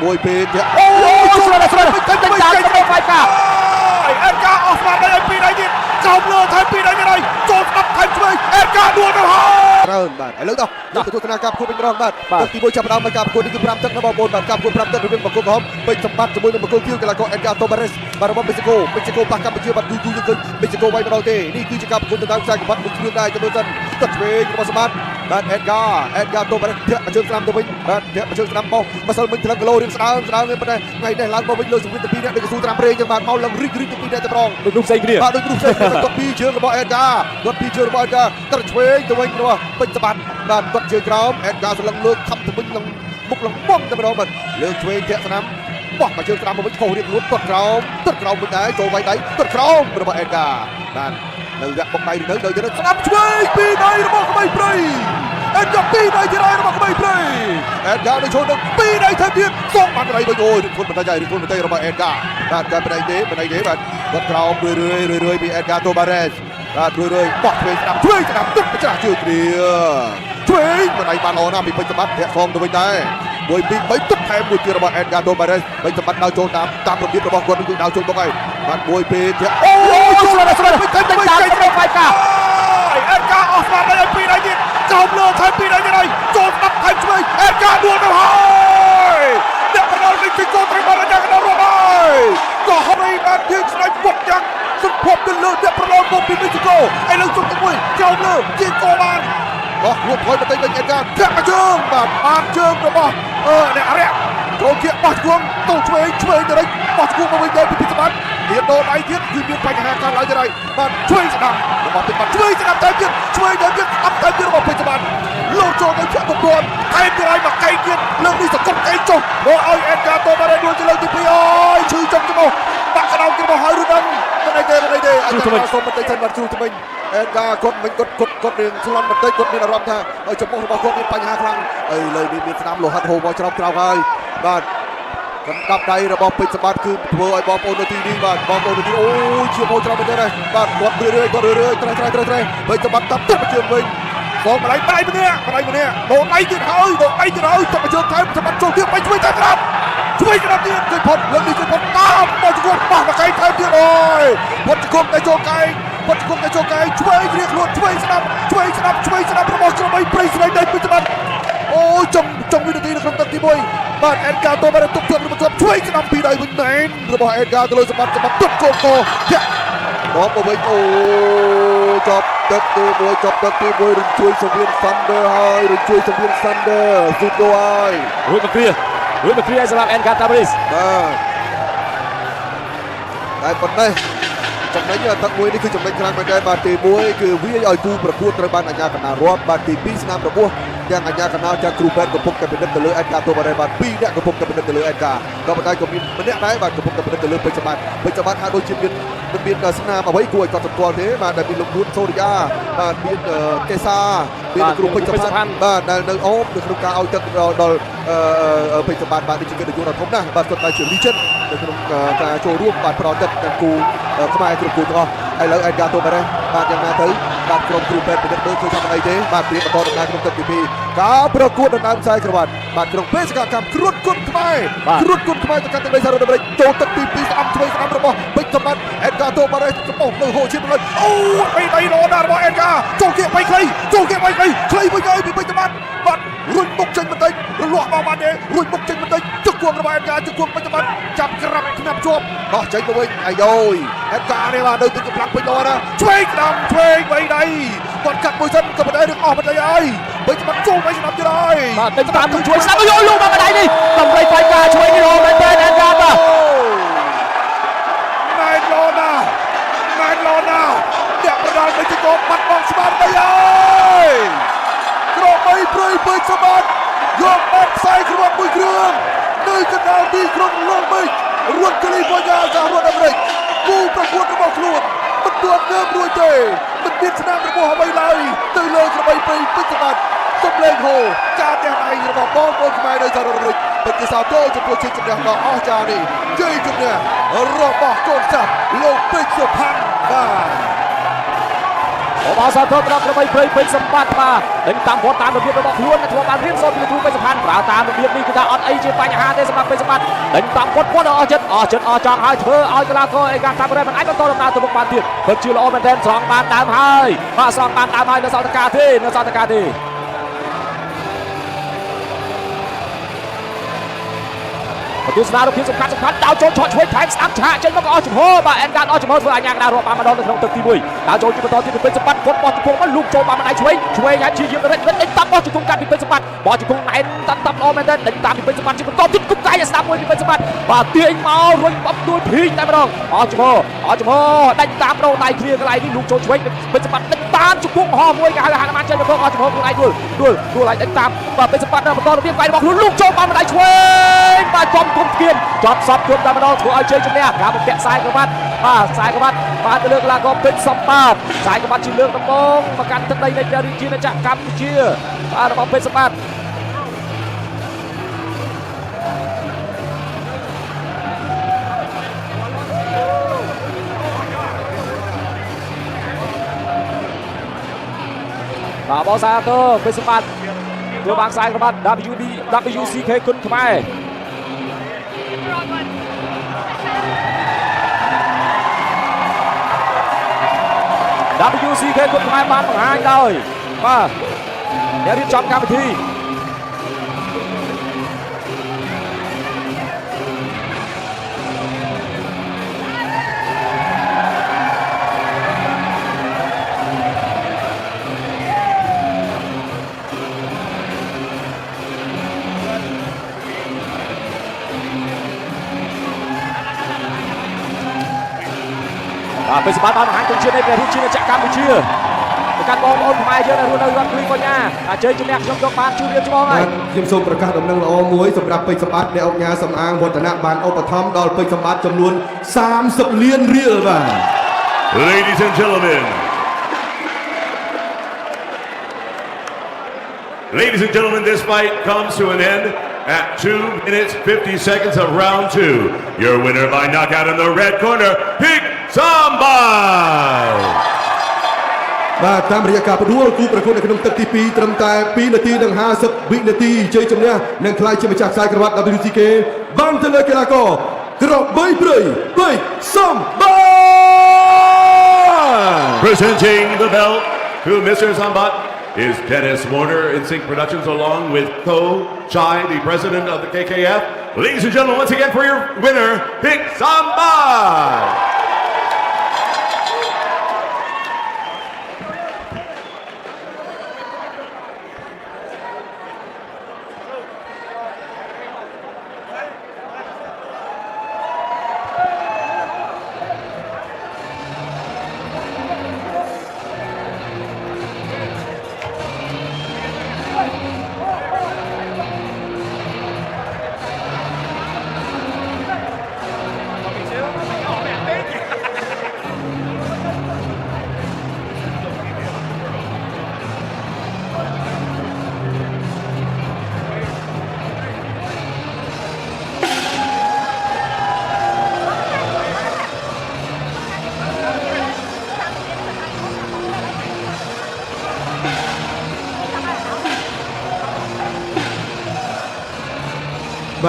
មួយពេលទៀតអូស្រួលទៅតាមទៅហ្វាយកាអេដការអស់ស្មារតីឲ្យពីរដៃទៀតចោលលើថែមពីរដៃទៀតហើយចូលស្ដាប់ថែមឆ្វេងអេដការដួលទៅហើយច្រើនបាទឥឡូវទៅទស្សនាការប្រកួតវិញម្ដងបាទទី1ចាប់ផ្ដើមមកការប្រកួតនេះគឺ5ទឹកណាបងប្អូនបាទការប្រកួត5ទឹករវាងបង្គោលក្រហមពេជ្រសម្បត្តិជាមួយនឹងបង្គោលខៀវកីឡាករអេដការតូបារេសបាទរបស់មេស៊ីកូប៉ះកម្ពុជាបាទយូរយើងឃើញមេស៊ីកូវាយម្ដងទេនេះគឺជាការប្រកួតទៅតាមខ្សែក្បាត់មួយគ្រឿងដែរចាំមើលសិនទឹកឆ្វេងរបស់សម្បត្តិបាទអេដការតូបារេសធាក់មកជើងស្ដាំទៅវិញបាទធាក់មកជើងស្ដាំបោះម្សិលមិញថ្លឹងគីឡូរៀងស្ដើងទេប៉ុន្តែថ្ងៃនេះឡើងមកវិញលើសវិត2នាក់ដូចកស៊ូត្រាំប្រេងចឹងបាទមកឡើងរីកទៅ2នាក់តែម្ដងដូចនោះផ្សេងគ្នាបាទដូចនោះផ្សេងគាត់ពីជើងរបស់អេដការគាត់ពីជើងរបស់អេដការត្រឆ្វេងទៅវិញរបស់ពេជ្រសម្បត្តិបាទគាត់ជើងក្រោមអេដការសន្លឹងលើកខំទៅវិញឡើងមុខឡើងបំតែម្ដងបាទលើកឆ្វេងធាក់ស្ដាំបោះមកជើងស្ដាំមកវិញខុសរៀងខ្លួនគាត់ក្រោមវិញដែរចូលវាយដៃគាត់ក្រោមរបស់អេដការបាទនៅរយៈបុកដៃនៅទៅស្ដាំឆ្វេងពីដៃរបស់ក្មេងព្រៃអេដការពីដៃទីដៃរបស់ក្មេងព្រៃអេដការនៅចូលទៅពីដៃថែមទៀតសងបាត់ដៃវិញអូយឬខ្លួនបន្តិចរបស់អេដការបាទការបន្តិចទេបាទគាត់ក្រោមរឿយពីអេដការតូបារេសបាទរឿយបោះឆ្វេងស្ដាំទឹកម្ចាស់ជើងគ្នាឆ្វេងបណ្ដៃបានល្អណាស់ពីពេជ្រសម្បត្តិធាក់សងទៅវិញដែរ1 2 3ទឹកថែមមួយទៀតរបស់អេដការតូបារេសពេជ្រសម្បត្តិដើរចូលតាមរបៀបរបស់គាត់គឺដើរចូលមកហើយបាទ1 2ទៀតអូស្រួលទៅតាមទៅហ្វាយកាអេដការអស់ស្មារតីឲ្យពីរដៃទៀតចោលលើថែមពីរដៃទៀតហើយចូលស្ដាប់ថែមឆ្វេងអេដការដួលទៅហើយអ្នកប្រដាល់នេះគឺកូនត្រូវបានអាញាកណ្ដាលរួមហើយក៏ហើយបានយើងស្ដាយពុតយ៉ាងសុភ័ព្វទៅលើអ្នកប្រដាល់មកពីមេស៊ីកូឥឡូវជុំទៅមួយចោលលើជាកោបានបោះខ្លួនថយបន្តិចវិញអេដការធាក់មកជើងបាទបានជើងរបស់អ្នកអារ៉ាចូលគៀកបោះឆ្គងទៅឆ្វេងទៅវិញបោះឆ្គងមកវិញទៅពីសម្បត្តិទៀតដោដៃទៀតគឺមានបញ្ហាកើតឡើងទៅហើយបាទឆ្វេងស្ដាំរបស់ពេជ្រសម្បត្តិឆ្វេងស្ដាំទៅទៀតអត់ទៅទៀតរបស់ពេជ្រសម្បត្តិលោចូលទៅជាក់ទំពាន់ថែមទៀតឲ្យមកកៃទៀតលើកនេះសង្កត់កៃចុះមកឲ្យអេដការតូបារេសដួលជាលើកទី2អើយឈឺចំច្បោះបាក់កដោរបស់ហើយឬដឹងមិនអីទេអញ្ចឹងសូមបន្តិចសិនបាទជួទៅវិញអេដការគាត់មិនគាត់រៀងស្លន់បន្តិចគាត់មានអារម្មណ៍ថាចំពោះរបស់គាត់មានបញ្ហាខ្លាំងឥឡូវនេះមានស្នាមលោហិតហូរមកច្រោបក្រោកហើយបាទកណ្ដាប់ដៃរបស់ពេជ្រសម្បត្តិគឺធ្វើឲ្យបងប្អូននៅទីនេះបាទបងប្អូននៅទីអូយជាមកច្រោបទៅដែរបាទគាត់រឿយត្រេះពេជ្រសម្បត្តិតាប់ទឹកជើងវិញបងម្ដាយម្នាក់ដោដៃទៀតហើយទឹកជើងថែមសម្បត្តិចូលទៀតជួយតែក្រាបជួយក្រាបទៀតជួយផុតលើនេះជួយផុតតាមមកជង្គង់បោះមកកៃថែមទៀតអូយផុតជង្គង់ទៅចូលកៃឆ្វេងរៀងខ្លួនឆ្វេងស្ដាប់របស់ក្រុមអីព្រៃស្រីដៃពេជ្រសម្បត្តិអូយចុងវិនាទីនៅក្នុងទឹកទី1បាទអេដការតូបារេសទុកជាប់ឆ្វេងស្ដាំពីដៃវិញមែនរបស់អេដការទៅលើសម្បត្តិទុកកោកោធាក់មកវិញអូចប់ទឹកទី1រំជួយសវៀន Thunder ហើយរំជួយសវៀន Thunder ស៊ូដូហើយរួចមកគ្រាឲ្យសម្រាប់អេដការតូបារេសបាទតែប៉ុណ្ណេះចំណេញទឹកមួយនេះគឺចំណេញខ្លាំងមែនទែនបាទទី1គឺវាឲ្យគូប្រកួតត្រូវបានអាជ្ញាកណ្ដាលរាប់បាទទី2ស្នាមរបួសទាំងអាជ្ញាកណ្ដាលទាំងគ្រូពេទ្យកំពុងតែពិនិត្យទៅលើអេដការតូបារេសបាទ2នាក់កំពុងតែពិនិត្យទៅលើអេដការក៏ប៉ុន្តែក៏មានម្នាក់ដែរបាទកំពុងតែពិនិត្យទៅលើពេជ្រសម្បត្តិហាក់ដូចជាមានស្នាមអ្វីគួរឲ្យកត់សម្គាល់ទេបាទដែលមានលោកនួនសូរិយាបាទមានកេសាមានគ្រូពេជ្រសម្បត្តិបាទដែលនៅអូមនៅក្នុងការឲ្យទឹកដល់ពេជ្រសម្បត្តិបាទដូចជាកិត្តិយសដ៏ធំណាស់បាទគាត់តែជា legend នៅក្នុងការចូលរួមបាទប្រតិបត្តិទាំងគូខ្មែរគ្រប់គូទាំងអស់ឥឡូវអេដការតូបារេសបាទយ៉ាងណាទៅបាទក្រុមគ្រូពេទ្យពិនិត្យមើលឃើញថាអីទេបាទព្រៀបបន្តដំណើរក្នុងទឹកទី2ការប្រកួតដណ្ដើមខ្សែក្រវ៉ាត់បាទក្នុងបេសកកម្មគ្រួតគុណខ្មែរទៅកាន់ទឹកដីសហរដ្ឋអាមេរិកចូលទឹកទី2ស្ដាំឆ្វេងស្ដាំរបស់ពេជ្រសម្បត្តិអេដការតូបារេសកំពុងនៅហូរឈាមលើអូបីដៃរណារបស់អេដការចូលគៀកបីខ្លីខ្លីវិញហើយពីពេជ្រសម្បត្តិបាទរុញមុខចេញបន្តិចរលាក់មកបានទេរុញមុខចេញបន្តិចជង្គង់របស់អេដការជង្គង់ពេជ្រសម្បត្តិចាប់ក្រាប់ខ្នាប់ជាប់បោះចេញទៅវិញអាយយអេដការនេះបាទនៅទឹកកម្លាំងពេជ្រល្អណាឆ្វេងស្ដាំឆ្វេងបីដៃគាត់កាត់មួយសិនក៏មិនដែររឿងអស់បន្តិចហើយពេជ្រសម្បត្តិចូលវិញស្ដាំទៀតហើយបាទទៅតាមជួយស្ដាំយកលោកមកកណ្ដាលនេះដើម្បីហ្វាយការជួយនេះរហូតមែនទេអេដការបាទណែឡូណាអ្នកប្រដាល់ពេជ្រក៏បាត់បង់ស្មារតីហើយក្របីព្រៃពេជ្រសម្បត្តិយកបាត់ខ្សែក្រវ៉ាត់មួយគ្រឿងនៅកណ្ដាលទីក្រុងលោកមេឃរដ្ឋកាលីហ្វ័រញ៉ាសហរដ្ឋអាមេរិកគូប្រកួតរបស់ខ្លួនមិនទាន់ងើបរួចទេមិនមានស្នាមរបស់អ្វីឡើយទៅលើក្របីព្រៃពេជ្រសម្បត្តិសុំលេងហូការទាំងដៃរបស់បងប្អូនខ្មែរនៅសហរដ្ឋអាមេរិកពិតជាសោកទោសចំពោះជ័យជំនះដ៏អស្ចារ្យនេះជ័យជំនះរបស់កូនចៅលោកពេជ្រសុផាន់បាទ បសាទរត្រង់ក្របីព្រៃពេញសម្បត្តិបាទដេញតាមវត្តតាមរបៀបរបស់ខ្លួនធ្វើបានរៀបសូត្រពីគ្រូពេជ្រសន្តានប្រើតាមរបៀបនេះគឺថាអត់អីជាបញ្ហាទេសម្រាប់ពេជ្រសម្បត្តិដេញតាមវត្តអស់ចិត្តអស់ចង់ហើយធ្វើឲ្យកីឡាករអេកាតាប់រ៉េមិនអាចបន្តដំណើរទៅមុខបានទៀតពិតជាល្អមែនទែនស្រង់បានដើមហើយបាទស្រង់បានដើមហើយនៅសល់តកាទេទស្សនារូបភាពសំខាន់ដើរចូលឆក់ឆ្វេងថែមស្ដាប់ឆាកចេញមកអស់ចំហបាទអេនកាតអស់ចំហធ្វើឲ្យញ៉ាំដើររាប់បានម្ដងនៅក្នុងទឹកទី1ដើរចូលជាបន្តទៀតពីពេជ្រសម្បត្តិគាត់បោះជង្គង់មកលូកចូលបានម្ដាយឆ្វេងហើយជាយាមរិចដេញតាមបោះជង្គង់កាត់ពីពេជ្រសម្បត្តិបោះជង្គង់ណែនតាប់ល្អមែនទែនដេញតាមពីពេជ្រសម្បត្តិជាបន្តទៀតគុកកាយស្ដាប់មួយពីពេជ្រសម្បត្តិបាទទាញមករុញបបដួលភីងតែម្ដងអស់ចំហដេញតាមប្រោដៃគ្រាកន្លែងនេះលូកចូលឆ្វេងពេជ្រសម្បត្តិដេញតាមជង្គង់ហោមួយគេហៅហានបានចេញទៅអស់ចំហខ្លួនឯងដួលឲ្យដេញតាមបាទពេជ្រសម្បត្តិបន្តរបៀបវាយរបស់ខ្លួនលូកចូលបានម្ដាយឆ្វេងបាទចំគុំគៀនចប់សពជួបតែម្ដងធ្វើឲ្យជ័យជំនះការបំពាក់ខ្សែក្រវ៉ាត់បាទទៅលើកីឡាករពេជ្រសម្បត្តិខ្សែក្រវ៉ាត់ជាលើកដំបូងមកកាន់ទឹកដីនៃព្រះរាជាណាចក្រកម្ពុជាបាទរបស់ពេជ្រសម្បត្តិបាទបោះសាទរពេជ្រសម្បត្តិធ្វើបានខ្សែក្រវ៉ាត់ WCK គុណខ្មែរWCK គុណខ្មែរបានបង្ហាញដោយបាទអ្នករៀបចំកម្មវិធីពេជ្រសម្បត្តិបានបង្ហាញគុណជាតិនៃព្រះរាជាណាចក្រកម្ពុជាទៅកាន់បងប្អូនខ្មែរយើងដែលរស់នៅរដ្ឋគ្លីហ្វ័រញ៉ាជ័យជំនះខ្ញុំយកបានជួបរៀបចំហើយខ្ញុំសូមប្រកាសដំណឹងល្អមួយសម្រាប់ពេជ្រសម្បត្តិអ្នកអង្គការសំអាងវឌ្ឍនៈបានឧបត្ថម្ភដល់ពេជ្រសម្បត្តិចំនួន30លានរៀលបាទ Ladies and gentlemen, this fight comes to an end at 2 minutes 50 seconds of round 2. Your winner by knockout in the red corner, Pik Sambai. បាទតាមរយៈការផ្ដួលគូប្រកួតនៅក្នុងទឹកទី2ត្រឹមតែ2នាទីនិង50វិនាទីជ័យជំនះនឹងក្លាយជាម្ចាស់ខ្សែក្រវ៉ាត់ WCK បានទៅលើកីឡាករក្របីព្រៃពេជ្រសម្បត្តិ Presenting the belt to Mr. Sambat is Dennis Warner in Sync Productions along with Ko Chai, the president of the KKF. Ladies and gentlemen, once again for your winner, Pik Sambai.